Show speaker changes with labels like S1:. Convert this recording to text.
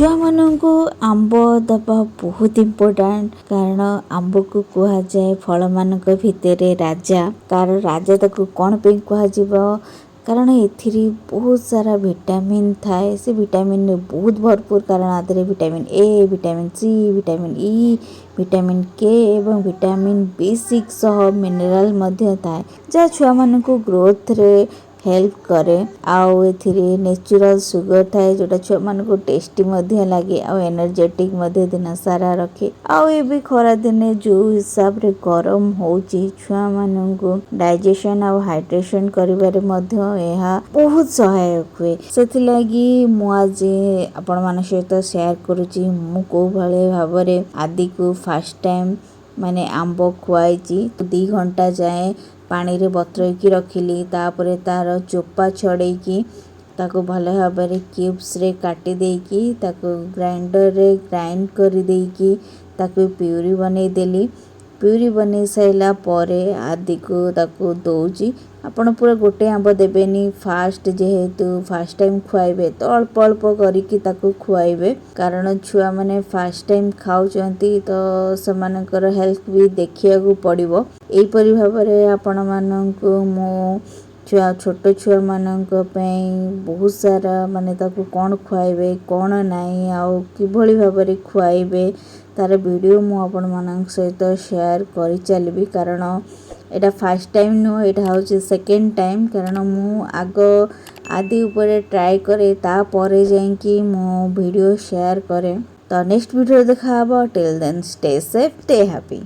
S1: छुआ मानू आंब दबा बहुत इम्पोर्टाट कारण आंब को कह जाए फल मान भितर राजा कार राजा ताको कौन पे कह कारण ए बहुत सारा विटामिन थाए से विटामिन बहुत भरपूर कारण आदि vitamin A vitamin C vitamin E vitamin K एवं विटामिन B6 मिनरल थाए जहाँ छुआ मान ग्रोथ रे हेल्प करे आउ एथिरे नेचुरल सुगर थाए जोटा छुआ मान को टेस्टी लगे आउ एनर्जेटिक दिन सारा रखे आउ ए भी खरा दिने जो हिसाब रे गरम होची छुआ मान को डाइजेशन आउ हाइड्रेशन करिबारे यह बहुत सहायक हुए से लगी मु आज आपण मान सहित शेयर करुची मु को भले भाबरे आदि को फर्स्ट टाइम माने आंब खुआई 2 घंटा जाए पानी रे बतरईकी रखिली तापरे तार चोपा छड़ेकी ताको भले भाबरे क्यूब्स रे काटी देकी ताको ग्राइंडर रे ग्राइंड करी देकी ताको प्यूरी बनै देली प्यूरी बनै साइला परे आदि को ताको दौची आपण पूरा गोटे आंब देबेनी फास्ट जेहेतु फास्ट टाइम खुआइबे तो अल्प अल्प करिकी ताको खुआइबे कारण छुआ माने फास्ट टाइम खाउचंती तो समानकर हेल्थ भी देखिया को पड़िबो एई परि भाबरे आपण माननको मो छुआ छोट छुआ मानक बहुत सारा माने ताको कौन खुआइबे कौन नाई आउ किभली भाबरे खुआइबे तार वीडियो मु आपण मानक सहित शेयर करि चलबी कारण एटा फर्स्ट टाइम नो एटा होची सेकंड टाइम कारण मु आग आदि ऊपर ट्राई करे ता परे जाइकी मो वीडियो शेयर करे तो नेक्स्ट वीडियो देखा till then stay safe stay happy.